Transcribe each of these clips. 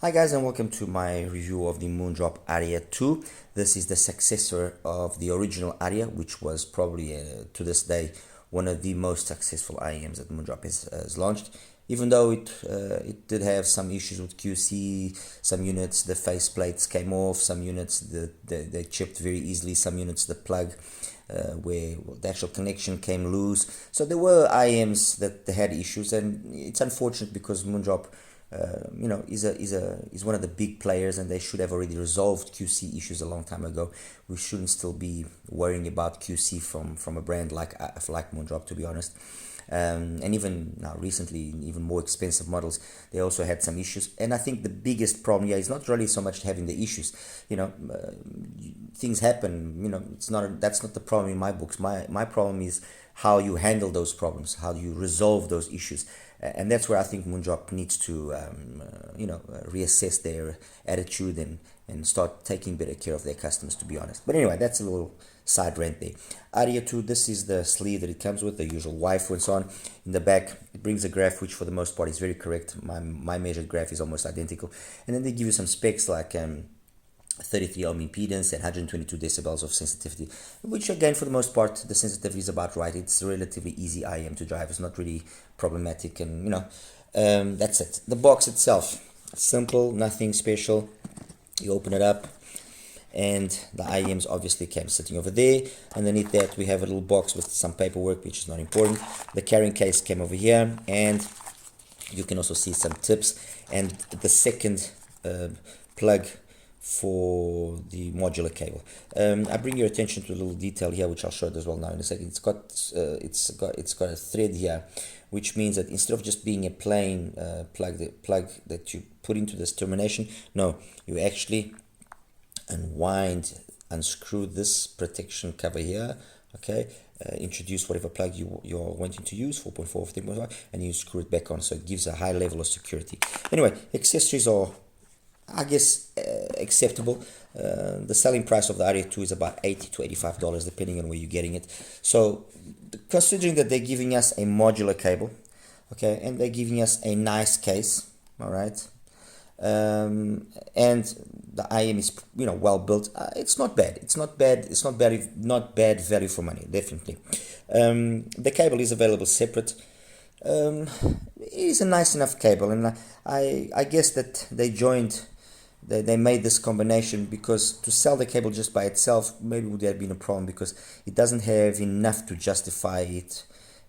Hi guys, and welcome to my review of the MOONDROP Aria 2. This is the successor of the original Aria, which was probably to this day one of the most successful IEMs that MOONDROP has launched. Even though it did have some issues with QC, some units the faceplates came off, some units they chipped very easily, some units the plug where the actual connection came loose. So there were IEMs that they had issues, and it's unfortunate because MOONDROP is one of the big players, and they should have already resolved QC issues a long time ago. We shouldn't still be worrying about QC from a brand like MOONDROP, to be honest. And even now, recently, even more expensive models, they also had some issues. And I think the biggest problem here is not really so much having the issues. Things happen. That's not the problem in my books. My problem is how you handle those problems, how you resolve those issues. And that's where I think MOONDROP needs to, reassess their attitude and start taking better care of their customers, to be honest. But anyway, that's a little side rant there. Aria 2, this is the sleeve that it comes with, the usual waifu and so on. In the back, it brings a graph, which for the most part is very correct. My measured graph is almost identical. And then they give you some specs like 33 ohm impedance and 122 decibels of sensitivity, which again, for the most part, the sensitivity is about right. It's a relatively easy IEM to drive. It's not really problematic, and that's it. The box itself, simple, nothing special. You open it up, and the IEMs obviously came sitting over there. Underneath that, we have a little box with some paperwork, which is not important. The carrying case came over here, and you can also see some tips and the second plug for the modular cable. I bring your attention to a little detail here, which I'll show it as well now in a second. It's got a thread here, which means that instead of just being a plain plug that you put into this termination, no, you actually unscrew this protection cover here. Okay, introduce whatever plug you're wanting to use, 4.4 or 3.5, and you screw it back on, so it gives a high level of security. Anyway, accessories are, I guess, acceptable. The selling price of the Aria 2 is about $80 to $85, depending on where you're getting it. So, considering that they're giving us a modular cable, okay, and they're giving us a nice case, all right, and the IEM is well built. It's not bad. It's not bad value for money, definitely. The cable is available separate. It is a nice enough cable, and I guess that they made this combination because to sell the cable just by itself maybe would have been a problem, because it doesn't have enough to justify it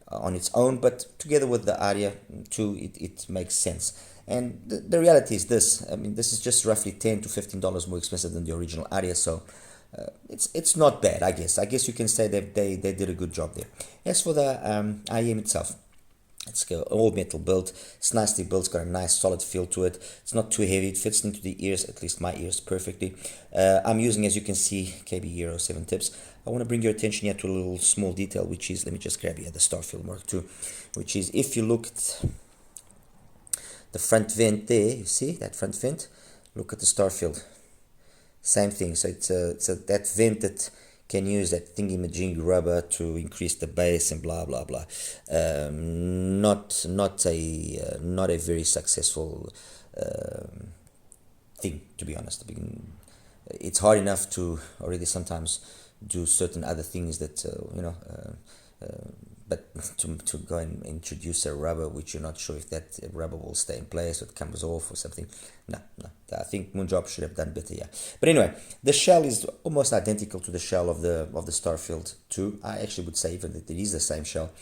on its own, but together with the Aria 2 it makes sense. And the reality is this, I mean, this is just roughly $10 to $15 more expensive than the original Aria, so it's not bad. I guess you can say that they did a good job there. As for the IEM itself, it's got all metal built. It's nicely built. It's got a nice solid feel to it. It's not too heavy. It fits into the ears, at least my ears, perfectly. I'm using, as you can see, KB Euro 7 tips. I want to bring your attention here to a little small detail, which is, let me just grab here the Starfield Mark II, which is, if you look at the front vent there, you see that front vent? Look at the Starfield. Same thing. So it's that vent that can use that thingy-majig rubber to increase the bass and blah blah blah. Not a very successful thing, to be honest. It's hard enough to already sometimes do certain other things that but to go and introduce a rubber which you're not sure if that rubber will stay in place or it comes off or something. No. I think MOONDROP should have done better, yeah. But anyway, the shell is almost identical to the shell of the Starfield 2. I actually would say even that it is the same shell.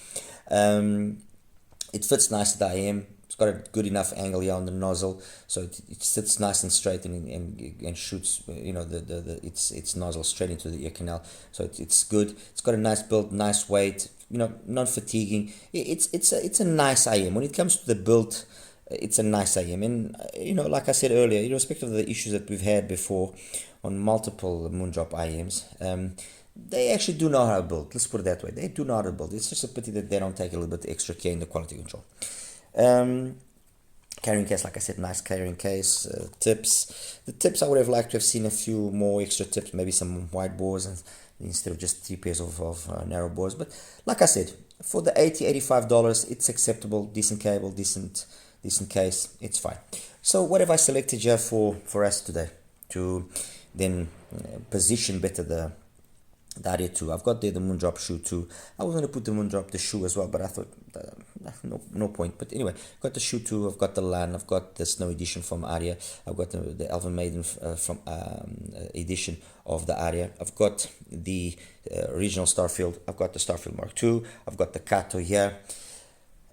It fits nice to the IEM. It's got a good enough angle here on the nozzle, so it sits nice and straight and shoots its nozzle straight into the ear canal. So it's good. It's got a nice build, nice weight. Non-fatiguing. It's a nice IEM. When it comes to the build, it's a nice IEM. And like I said earlier, irrespective of the issues that we've had before on multiple MOONDROP IEMs, they actually do know how to build. Let's put it that way. They do know how to build. It's just a pity that they don't take a little bit extra care in the quality control. Carrying case, like I said, nice carrying case. Tips. The tips, I would have liked to have seen a few more extra tips, maybe some wide bores instead of just 3 pairs of narrow bores. But like I said, for the $80, $85, it's acceptable. Decent cable, decent case, it's fine. So what have I selected here for us today to then position better the Aria 2? I've got there the Moondrop shoe too. I was going to put the shoe as well, but I thought no point. But anyway, got the shoe too. I've got the LAN. I've got the Snow edition from Aria. I've got the Elven Maiden from edition of the Aria. I've got the original Starfield. I've got the Starfield Mark II. I've got the Kato here.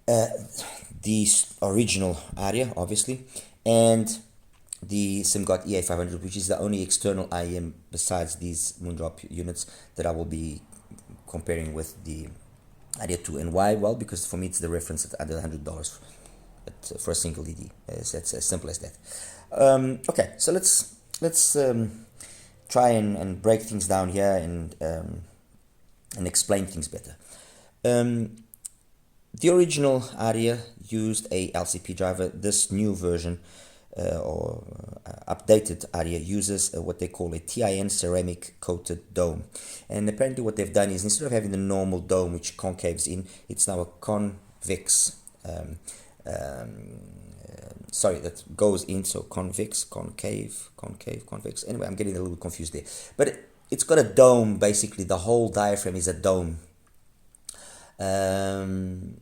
The original Aria, obviously, and the SimGot EA500, which is the only external IEM besides these Moondrop units that I will be comparing with the Aria 2. And why? Well, because for me it's the reference at under $100 for a single DD. It's as simple as that. Okay, so let's try and break things down here and explain things better. The original Aria used a LCP driver. This new version or updated Aria uses what they call a TIN ceramic coated dome, and apparently what they've done is, instead of having the normal dome which concaves in, it's now a convex that goes in, so convex, concave, convex. Anyway, I'm getting a little confused there, but it's got a dome. Basically the whole diaphragm is a dome, and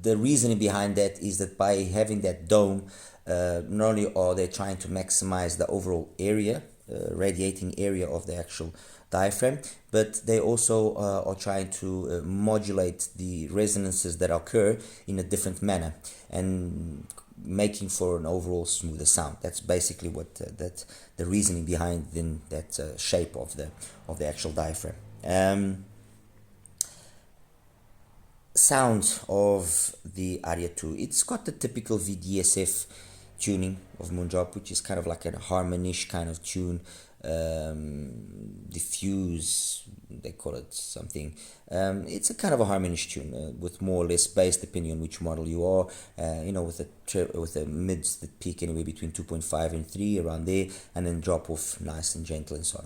the reasoning behind that is that by having that dome, not only are they trying to maximize the overall area, radiating area of the actual diaphragm, but they also are trying to modulate the resonances that occur in a different manner and making for an overall smoother sound. That's basically what the reasoning behind that shape of the actual diaphragm. Sound of the Aria 2. It's got the typical VDSF tuning of Moondrop, which is kind of like a harmonish kind of tune, diffuse, they call it something. It's a kind of a harmonish tune with more or less bass, depending on which model you are. With the mids that peak anywhere between 2.5 and 3, around there, and then drop off nice and gentle and so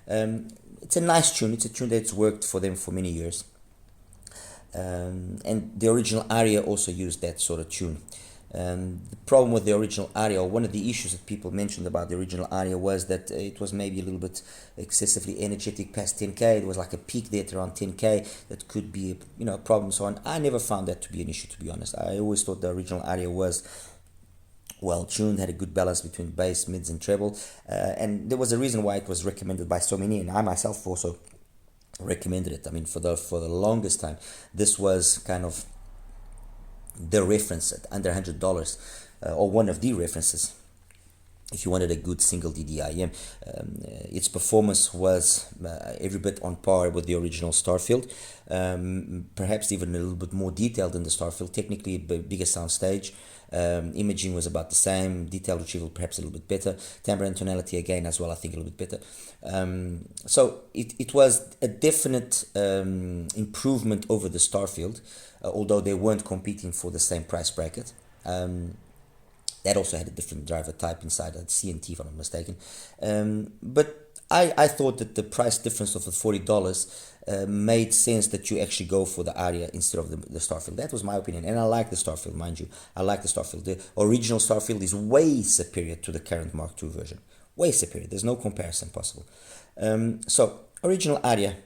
on. It's a nice tune. It's a tune that's worked for them for many years. And the original Aria also used that sort of tune. The problem with the original Aria, or one of the issues that people mentioned about the original Aria, was that it was maybe a little bit excessively energetic past 10k. It was like a peak there at around 10k that could be a problem. So on, I never found that to be an issue, to be honest. I always thought the original Aria was well tuned, had a good balance between bass, mids and treble, and there was a reason why it was recommended by so many, and I myself also recommended it. I mean, for the longest time, this was kind of the reference at under $100, or one of the references if you wanted a good single DDIM. Its performance was every bit on par with the original Starfield, perhaps even a little bit more detailed than the Starfield. Technically, bigger sound stage. Imaging was about the same. Detail retrieval perhaps a little bit better. Timbre and tonality again as well, I think a little bit better. So it was a definite improvement over the Starfield, although they weren't competing for the same price bracket. That also had a different driver type inside, a CNT if I'm not mistaken. But I thought that the price difference of the $40 made sense that you actually go for the Aria instead of the Starfield. That was my opinion, and I like the Starfield, mind you. I like the Starfield. The original Starfield is way superior to the current Mark II version. Way superior. There's no comparison possible. So, original Aria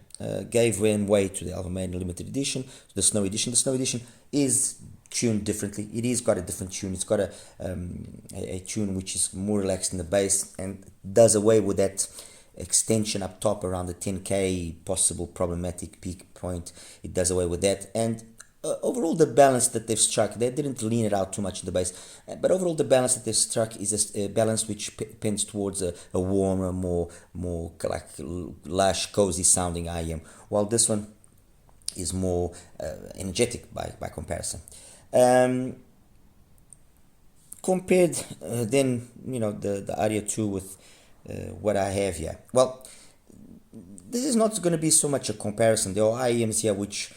gave way to the Elven Maiden Limited Edition, the Snow Edition. The Snow Edition is tuned differently. It is got a different tune. It's got a tune which is more relaxed in the bass and does away with that extension up top around the 10k possible problematic peak point. It does away with that, and overall the balance that they've struck, they didn't lean it out too much in the bass, but overall the balance that they've struck is a balance which pends towards a warmer, more like lush, cozy sounding IM, while this one is more energetic by comparison. Compared then, the Aria 2 with what I have here. Well, this is not going to be so much a comparison. There are IEMs here which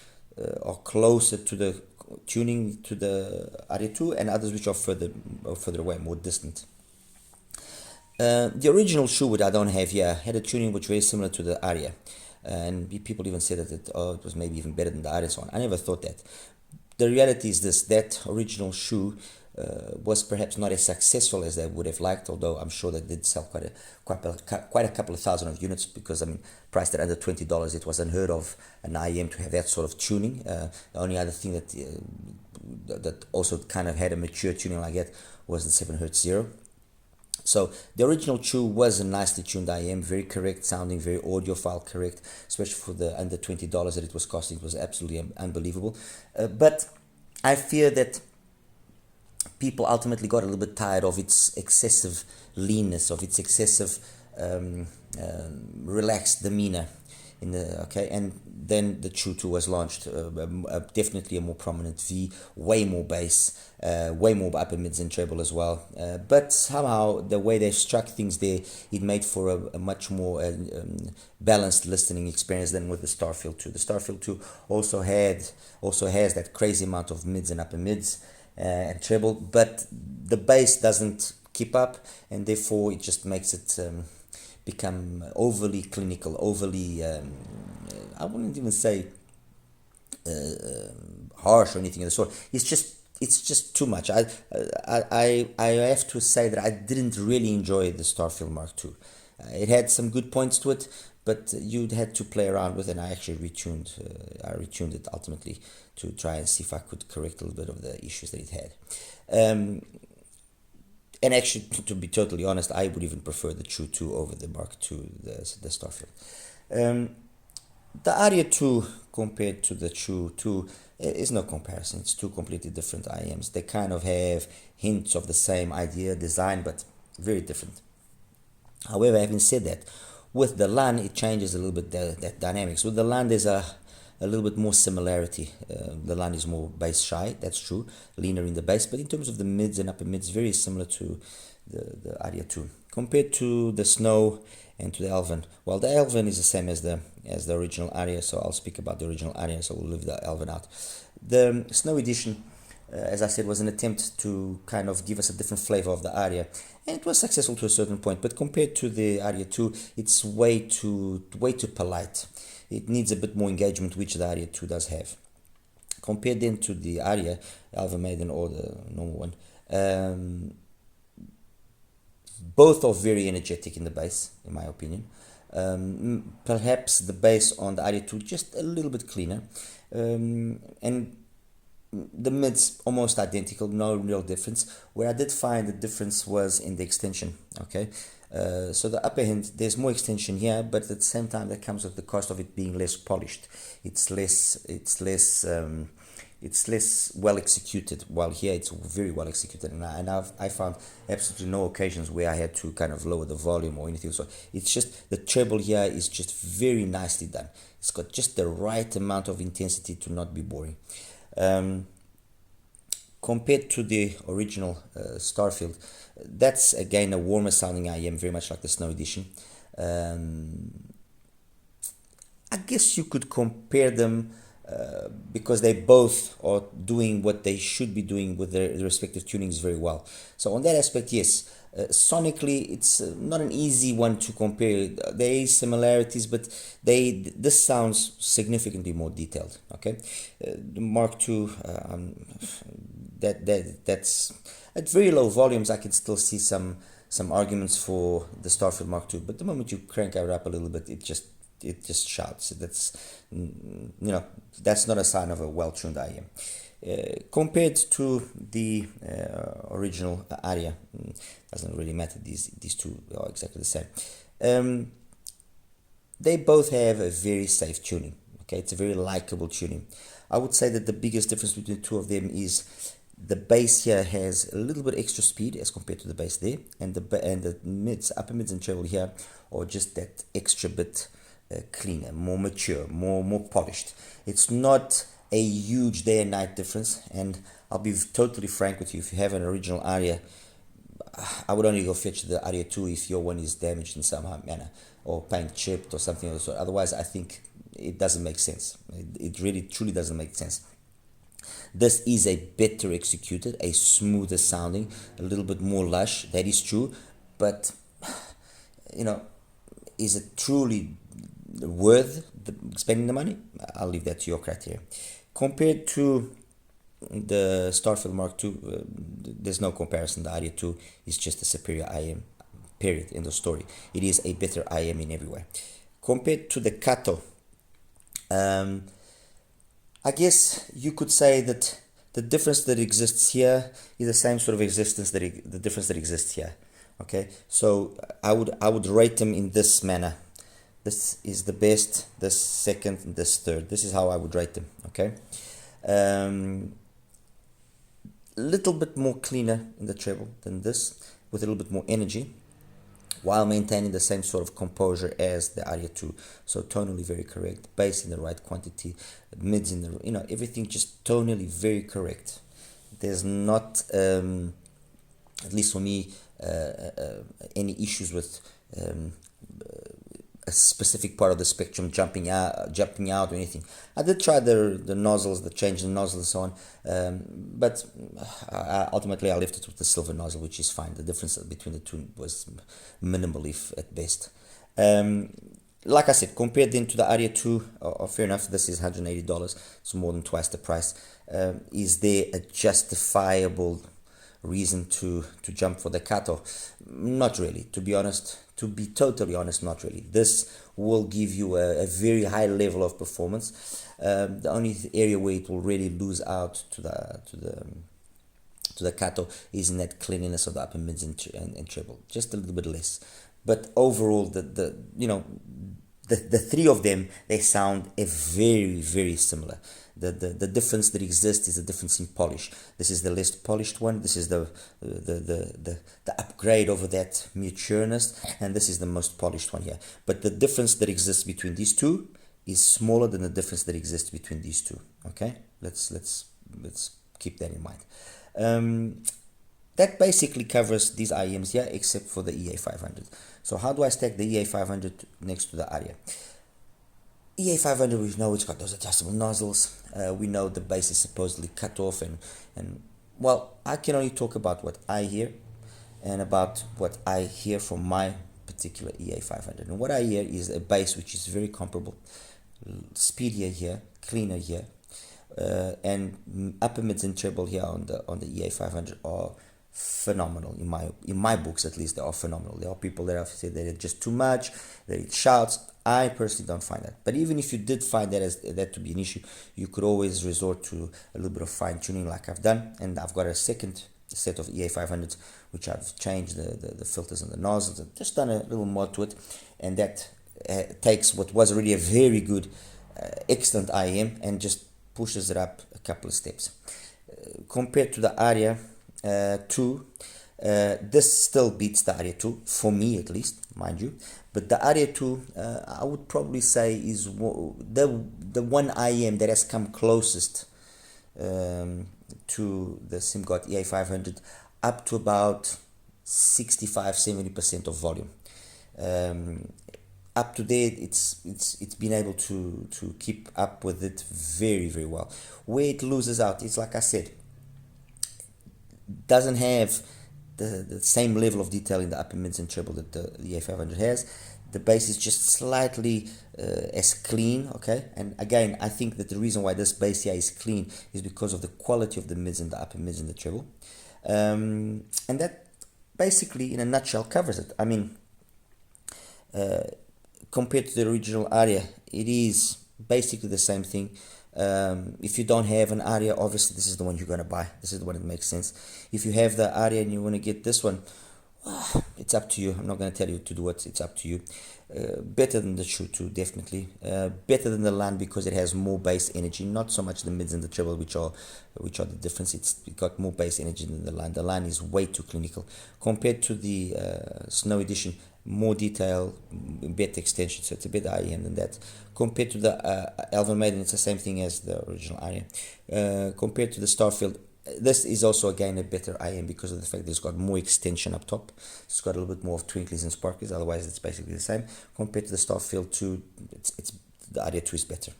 are closer to the tuning to the Aria 2, and others which are further away, more distant. The original shoe, which I don't have here, had a tuning which was very similar to the Aria, and people even said that it was maybe even better than the Aria. So on. I never thought that. The reality is this: that original shoe was perhaps not as successful as they would have liked, although I'm sure they did sell quite a couple of thousand of units, because I mean, priced at under $20, it was unheard of an IEM to have that sort of tuning. The only other thing that also kind of had a mature tuning like that was the 7Hz Zero. So the original Chew was a nicely tuned IM, very correct sounding, very audiophile correct, especially for the under $20 that it was costing. It was absolutely unbelievable. But I fear that people ultimately got a little bit tired of its excessive leanness, of its excessive relaxed demeanor. And then the Chew 2 was launched, definitely a more prominent V, way more bass, way more upper mids and treble as well, but somehow the way they struck things there, it made for a much more balanced listening experience than with the Starfield 2. The Starfield 2 also has that crazy amount of mids and upper mids and treble, but the bass doesn't keep up, and therefore it just makes it become overly clinical, overly I wouldn't even say harsh or anything of the sort. It's just too much. I have to say that I didn't really enjoy the Starfield Mark II. It had some good points to it, but you'd had to play around with it, and I actually retuned it ultimately to try and see if I could correct a little bit of the issues that it had. And actually, to be totally honest, I would even prefer the Chew 2 over the Mark II, the Starfield. The Aria 2 compared to the Chew 2 is no comparison. It's two completely different IMs. They kind of have hints of the same idea, design, but very different. However, having said that, with the LAN, it changes a little bit that dynamics. With the LAN, there's a little bit more similarity. The LAN is more bass shy, that's true, leaner in the bass, but in terms of the mids and upper mids, very similar to the Aria 2. Compared to the Snow and to the Elven, well, the Elven is the same as the original Aria, so I'll speak about the original Aria, so we'll leave the Elven out. The Snow edition, as I said, was an attempt to kind of give us a different flavor of the Aria, and it was successful to a certain point, but compared to the Aria 2, it's way too polite. It needs a bit more engagement, which the Aria 2 does have. Compared then to the Aria, Alva Maiden or the normal one, both are very energetic in the bass, in my opinion. Perhaps the bass on the Aria 2 just a little bit cleaner, and the mids almost identical, no real difference. Where I did find the difference was in the extension. Okay, so the upper end, there's more extension here, but at the same time that comes at the cost of it being less polished. It's less well executed, while here it's very well executed, and I found absolutely no occasions where I had to kind of lower the volume or anything. So it's just the treble here is just very nicely done. It's got just the right amount of intensity to not be boring. Compared to the original Starfield, that's again a warmer sounding IM, very much like the Snow edition. I guess you could compare them because they both are doing what they should be doing with their respective tunings very well. So on that aspect, yes. Sonically, it's not an easy one to compare. There is similarities, but this sounds significantly more detailed. Okay, the Mark II, that's at very low volumes. I can still see some arguments for the Starfield Mark II, but the moment you crank it up a little bit, it just shouts. That's not a sign of a well-tuned IM. Compared to the original Aria, doesn't really matter. These two are exactly the same. They both have a very safe tuning. Okay, it's a very likable tuning. I would say that the biggest difference between the two of them is the bass here has a little bit extra speed as compared to the bass there, and the mids, upper mids and treble here are just that extra bit cleaner, more mature, more polished. It's not a huge day and night difference, and I'll be totally frank with you. If you have an original Aria, I would only go fetch the Aria 2 if your one is damaged in some manner or paint chipped or something of the sort. Otherwise, I think it doesn't make sense. It really truly doesn't make sense. This is a better executed, a smoother sounding, a little bit more lush. That is true, but is it truly worth spending the money? I'll leave that to your criteria. Compared to the Starfield Mark II, there's no comparison. The Aria 2 is just a superior IM, period, end of story. It is a better IM in every way. Compared to the Kato, I guess you could say that the difference that exists here is the same sort of existence that the difference that exists here. Okay, so I would rate them in this manner. This is the best, this second, and this third. This is how I would rate them. Okay, little bit more cleaner in the treble than this, with a little bit more energy, while maintaining the same sort of composure as the Aria 2. So tonally very correct, bass in the right quantity, mids in the, everything just tonally very correct. There's not, at least for me, any issues with a specific part of the spectrum jumping out or anything. I did try the nozzles, the change in nozzles and so on, but ultimately I left it with the silver nozzle, which is fine. The difference between the two was minimal, if at best. Like I said, compared then to the Aria 2, fair enough, this is $180, it's more than twice the price. Is there a justifiable reason to jump for the Kato? Not really, to be honest. To be totally honest, not really. This will give you a very high level of performance. The only area where it will really lose out to the Kato is in that cleanliness of the upper mids and treble, just a little bit less. But overall, the three of them, they sound very, very similar. The difference that exists is the difference in polish. This is the less polished one. This is the upgrade over that matureness, and this is the most polished one here. But the difference that exists between these two is smaller than the difference that exists between these two. Okay, let's keep that in mind. That basically covers these IEMs here, except for the EA500. So how do I stack the EA500 next to the Aria? EA500, we know it's got those adjustable nozzles. We know the bass is supposedly cut off, and well, I can only talk about what I hear and about what I hear from my particular EA500. And what I hear is a bass which is very comparable, speedier here, cleaner here, and upper mids and treble here on the EA500 are phenomenal in my books. At least they are phenomenal. There are people that have said that it's just too much, that it shouts. I personally don't find that. But even if you did find that to be an issue, you could always resort to a little bit of fine tuning, like I've done. And I've got a second set of EA500s which I've changed the filters and the nozzles and just done a little mod to it, and that takes what was already a very good, excellent IEM and just pushes it up a couple of steps. Compared to the Aria 2, this still beats the Aria 2, for me at least, mind you. But the Aria 2, I would probably say, is the one IEM that has come closest to the SimGot EA500, up to about 65-70% of volume. Up to date, it's been able to keep up with it very, very well. Where it loses out, it's like I said, doesn't have the same level of detail in the upper mids and treble that the EA500 has. The bass is just slightly as clean, okay? And again, I think that the reason why this bass here is clean is because of the quality of the mids and the upper mids and the treble. And that basically, in a nutshell, covers it. I mean, compared to the original Aria, it is basically the same thing. If you don't have an Aria, obviously this is the one you're going to buy. This is the one that makes sense. If you have the Aria and you want to get this one, it's up to you. I'm not going to tell you to do it. It's up to you. Better than the True 2, definitely. Better than the Line because it has more bass energy. Not so much the mids and the treble, which are the difference. It got more bass energy than the Line. The Line is way too clinical. Compared to the Snow Edition, more detail, better extension, so it's a better IEM than that. Compared to the Elven Maiden, it's the same thing as the original Aria. Compared to the Starfield, this is also again a better IEM because of the fact that it's got more extension up top. It's got a little bit more of twinklies and sparkles. Otherwise, it's basically the same. Compared to the Starfield 2, it's the Aria 2 is better.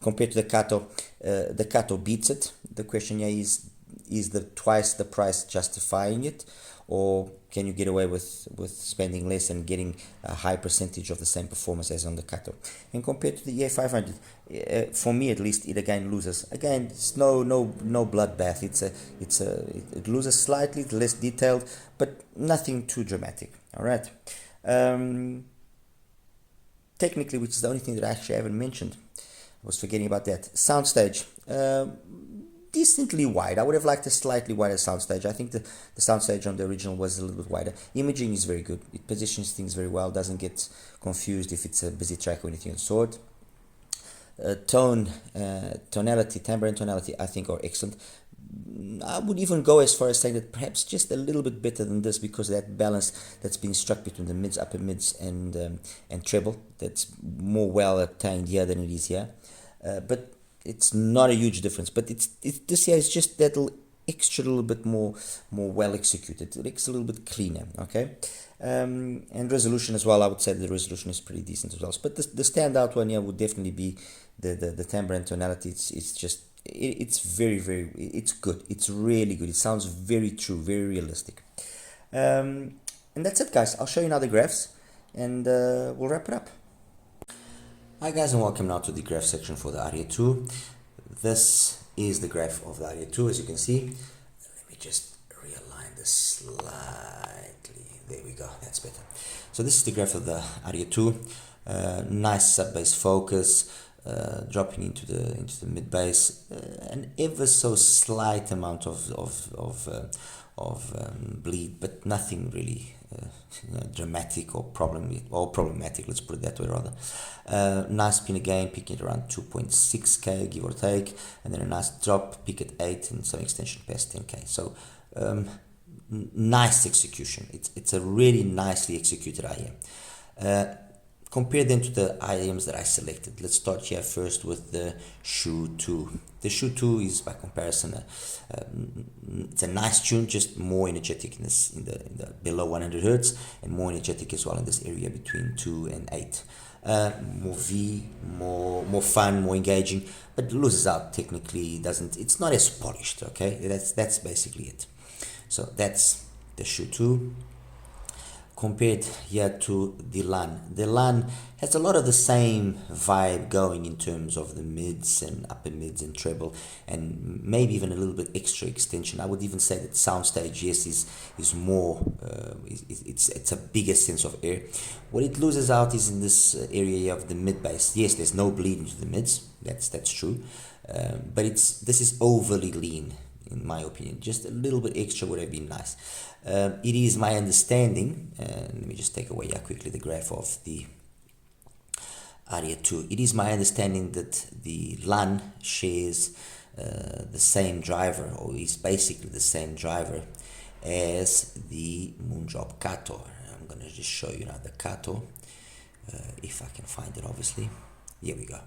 Compared to the Kato beats it. The question here is the twice the price justifying it, or can you get away with spending less and getting a high percentage of the same performance as on the Kato? And compared to the EA500, for me at least, it again loses. Again, it's no bloodbath. It loses slightly, less detailed, but nothing too dramatic. All right. Technically, which is the only thing that I actually haven't mentioned, I was forgetting about that. Soundstage, decently wide. I would have liked a slightly wider soundstage. I think the soundstage on the original was a little bit wider. Imaging is very good. It positions things very well. Doesn't get confused if it's a busy track or anything of the sort. Tonality, timbre and tonality, I think are excellent. I would even go as far as saying that perhaps just a little bit better than this, because of that balance that's being struck between the mids, upper mids, and treble. That's more well attained here than it is here. But it's not a huge difference. But this here is just that little extra little bit more well executed. It looks a little bit cleaner. Okay. And resolution as well. I would say the resolution is pretty decent as well. But the standout one here would definitely be the timbre and tonality. It's very, very, it's good. It's really good. It sounds very true, very realistic. And that's it, guys. I'll show you now the graphs, and we'll wrap it up. Hi guys, and welcome now to the graph section for the Aria 2. This is the graph of the Aria 2, as you can see. Let me just realign this slightly. There we go, that's better. So this is the graph of the Aria 2. Nice sub-bass focus, dropping into the mid bass, an ever so slight amount of bleed, but nothing really dramatic or problematic. Let's put it that way rather. Nice pin again, peaking at around 2.6k give or take, and then a nice drop, peak at 8, and some extension past 10k. So nice execution. It's a really nicely executed IM. Compare them to the IMs that I selected. Let's start here first with the Shoe 2. The Shoe 2 is, by comparison, it's a nice tune, just more energetic in the below 100 hertz, and more energetic as well in this area between 2 and 8. More V, more fun, more engaging, but loses out technically. It's not as polished. Okay, that's basically it. So that's the Shoe 2. Compared here to the LAN. The LAN has a lot of the same vibe going in terms of the mids and upper mids and treble, and maybe even a little bit extra extension. I would even say that soundstage, yes, is more, it's a bigger sense of air. What it loses out is in this area of the mid bass. Yes, there's no bleed into the mids, that's true, but this is overly lean, in my opinion. Just a little bit extra would have been nice. It is my understanding, let me just take away here quickly the graph of the Aria 2. It is my understanding that the LAN shares the same driver, or is basically the same driver as the MOONDROP Kato. I'm going to just show you now the Kato, if I can find it, obviously. Here we go.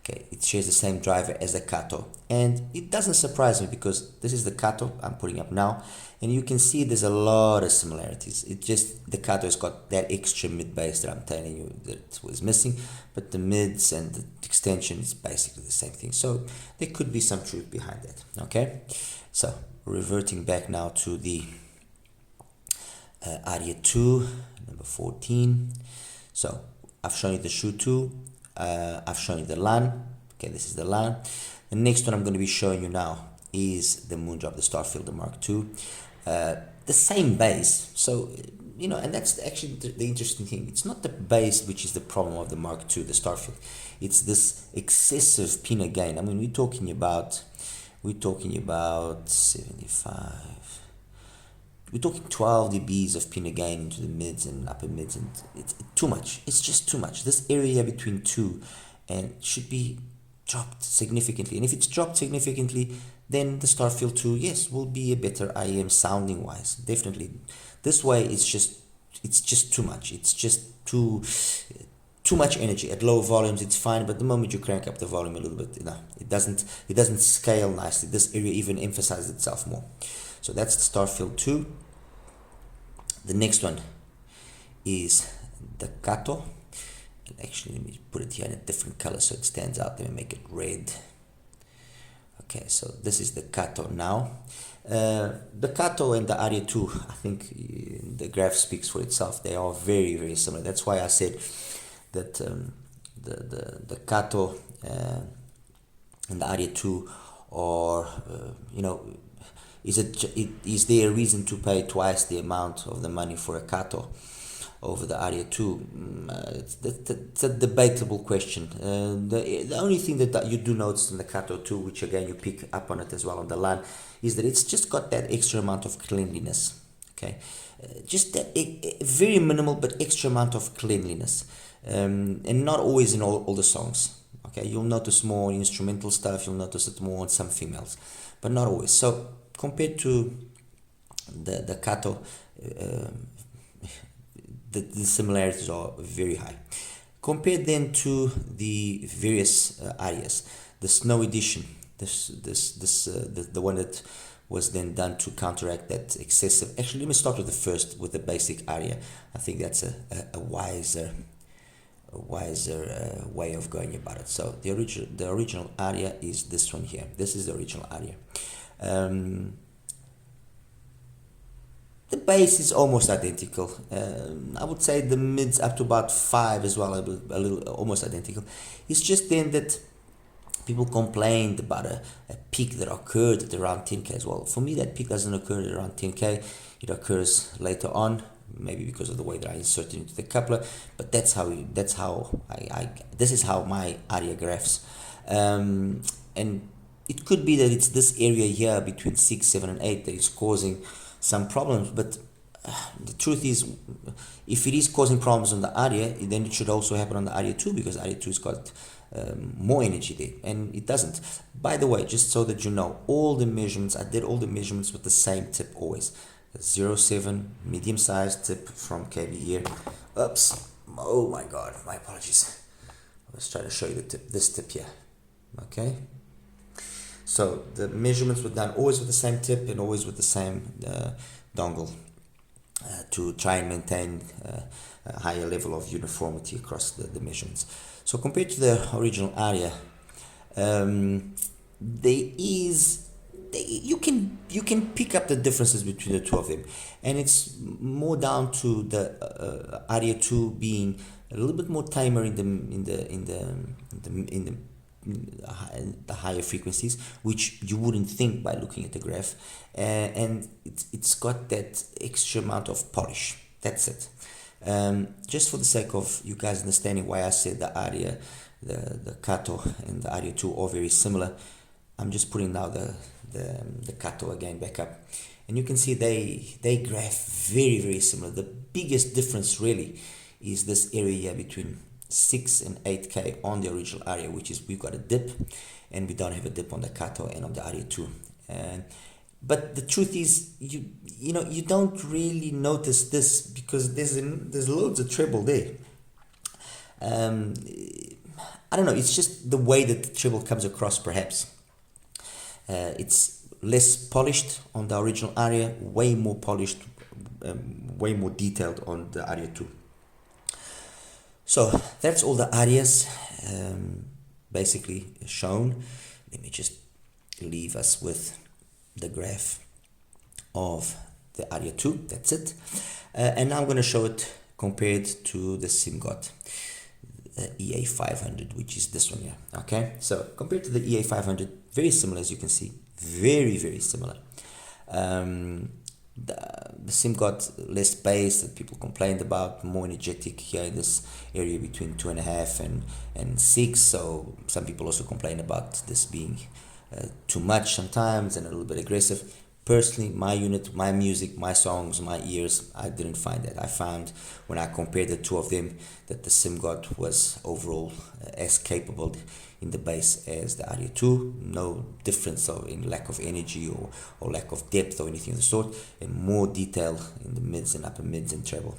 Okay, it shares the same driver as the Kato, and it doesn't surprise me because this is the Kato I'm putting up now, and you can see there's a lot of similarities. It just, the Kato has got that extra mid bass that I'm telling you that was missing, but the mids and the extension is basically the same thing. So there could be some truth behind that. Okay, so reverting back now to the Aria 2, number 14. So I've shown you the Shoe 2. I've shown you the LAN. Okay, this is the LAN. The next one I'm going to be showing you now is the MOONDROP, the Starfielder Mark II. The same bass. So, you know, and that's actually the interesting thing. It's not the bass which is the problem of the Mark II, the Starfield. It's this excessive pinna gain. I mean, we're talking about 75. We're talking 12 dBs of pinna gain into the mids and upper mids, and it's too much. It's just too much. This area between 2 and should be dropped significantly. And if it's dropped significantly, then the Starfield 2, yes, will be a better IEM sounding wise. Definitely. This way it's just too much. It's just too much energy. At low volumes it's fine, but the moment you crank up the volume a little bit, no, it doesn't scale nicely. This area even emphasizes itself more. So that's the Starfield 2. The next one is the Kato. And actually, let me put it here in a different color so it stands out. Let me make it red. Okay, so this is the Kato now. The Kato and the Aria 2, I think the graph speaks for itself. They are very, very similar. That's why I said that the Kato and the Aria 2 are, is there a reason to pay twice the amount of the money for a Kato over the Aria 2? It's a debatable question. The only thing that you do notice in the Kato 2, which again you pick up on it as well on the line, is that it's just got that extra amount of cleanliness. Okay, just that very minimal but extra amount of cleanliness, and not always in all the songs. Okay, you'll notice more instrumental stuff, you'll notice it more on some females, but not always. So compared to the Kato, the similarities are very high. Compared then to the various Arias, the Snow Edition, the one that was then done to counteract that excessive. Actually, let me start with the first, with the basic Aria. I think that's a wiser way of going about it. So the original Aria is this one here. This is the original Aria. The bass is almost identical. I would say the mids up to about 5 as well, a little almost identical. It's just then that people complained about a peak that occurred at around 10k as well. For me, that peak doesn't occur at around 10k. It occurs later on, maybe because of the way that I inserted into the coupler. But this is how my Aria graphs. And it could be that it's this area here between 6, 7, and 8 that is causing some problems, but the truth is, if it is causing problems on the Aria, then it should also happen on the Aria 2, because Aria 2 has got more energy there, and it doesn't. By the way, just so that you know, all the measurements, I did all the measurements with the same tip always. 0.7 medium sized tip from KB here. Oops, oh my god, my apologies. Let's try to show you the tip, this tip here. Okay. So the measurements were done always with the same tip and always with the same dongle to try and maintain a higher level of uniformity across the measurements. So compared to the original Aria, you can pick up the differences between the two of them, and it's more down to the Aria 2 being a little bit more tamer in the higher frequencies, which you wouldn't think by looking at the graph, and it's got that extra amount of polish. That's it. Just for the sake of you guys understanding why I said the Aria, the Kato and the Aria 2 are very similar, I'm just putting now the Kato again back up, and you can see they graph very, very similar. The biggest difference really is this area here between 6 and 8k on the original Aria, which is we've got a dip, and we don't have a dip on the Kato and on the Aria 2. But the truth is, you don't really notice this because there's loads of treble there. I don't know, it's just the way that the treble comes across, perhaps. It's less polished on the original Aria, way more polished, way more detailed on the Aria 2. So that's all the Arias basically shown. Let me just leave us with the graph of the Aria 2. That's it. And now I'm going to show it compared to the SimGot EA500, which is this one here. Okay, so compared to the EA500, very similar, as you can see, very, very similar. The SimGot less bass that people complained about, more energetic here in this area between 2.5 and 6. So some people also complain about this being too much sometimes and a little bit aggressive. Personally, my unit, my music, my songs, my ears, I didn't find that. I found when I compared the two of them that the SimGot was overall as capable in the bass as the Aria 2. No difference in lack of energy or lack of depth or anything of the sort, and more detail in the mids and upper mids and treble.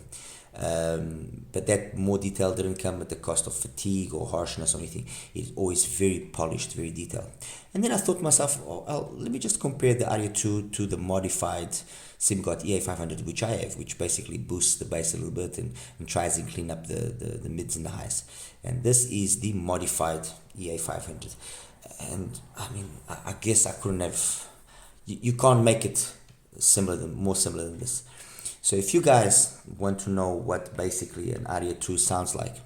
But that more detail didn't come at the cost of fatigue or harshness or anything. It's always very polished, very detailed. And then I thought to myself, let me just compare the Aria 2 to the modified SimGot EA500, which I have, which basically boosts the bass a little bit and tries to clean up the mids and the highs. And this is the modified EA500. And I mean, I guess I couldn't have, you can't make it more similar than this. So if you guys want to know what basically an Aria 2 sounds like,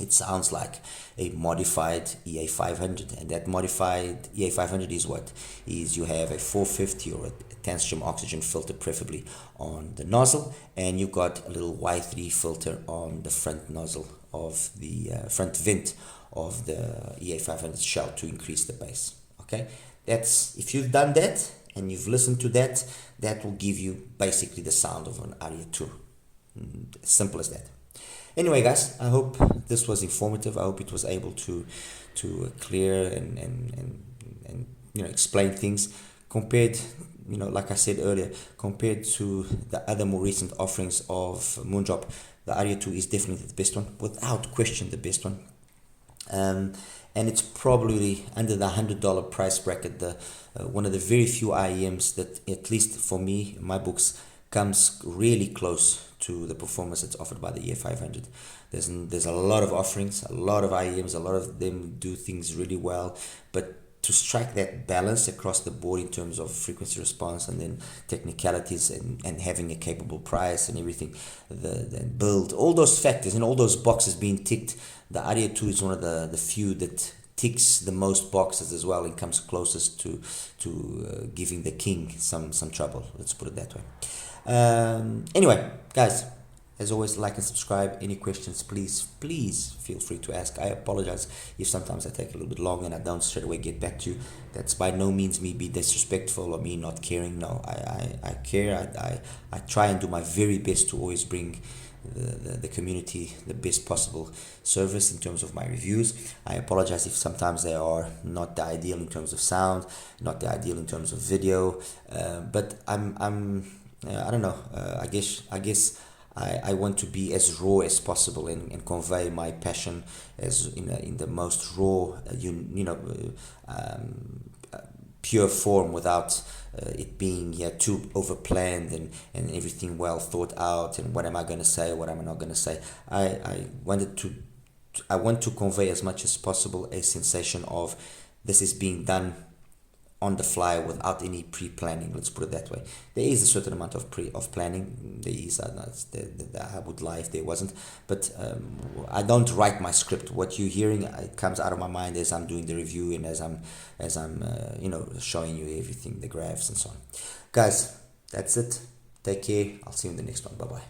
it sounds like a modified EA500, and that modified EA500 is what? Is you have a 450 or a 10 stream oxygen filter preferably on the nozzle, and you've got a little Y3 filter on the front nozzle of the front vent of the EA500 shell to increase the bass. Okay, that's, if you've done that and you've listened to that, that will give you basically the sound of an Aria 2. Simple as that. Anyway, guys, I hope this was informative. I hope it was able to clear and explain things. Compared, like I said earlier, compared to the other more recent offerings of Moondrop, the Aria 2 is definitely the best one, without question the best one. And it's probably under the $100 price bracket, the one of the very few IEMs that, at least for me, in my books, comes really close to the performance that's offered by the EA500. There's a lot of offerings, a lot of IEMs, a lot of them do things really well, but to strike that balance across the board in terms of frequency response and then technicalities and having a capable price and everything, the build, all those factors and all those boxes being ticked, the Aria 2 is one of the few that ticks the most boxes as well and comes closest to giving the king some trouble, let's put it that way. Anyway, guys, as always, like and subscribe. Any questions, please feel free to ask. I apologize if sometimes I take a little bit long and I don't straight away get back to you. That's by no means me being disrespectful or me not caring. No, I care. I try and do my very best to always bring the community the best possible service in terms of my reviews. I apologize if sometimes they are not the ideal in terms of sound, not the ideal in terms of video, but I don't know. I guess I want to be as raw as possible and convey my passion as in the most raw, pure form, without it being too overplanned and everything well thought out. And what am I going to say? What am I not going to say? I want to convey as much as possible a sensation of this is being done on the fly without any pre-planning, let's put it that way. There is a certain amount of planning. There is, I would lie if there wasn't, but I don't write my script. What you're hearing, it comes out of my mind as I'm doing the review and as I'm showing you everything, the graphs and so on. Guys, that's it. Take care. I'll see you in the next one. Bye bye.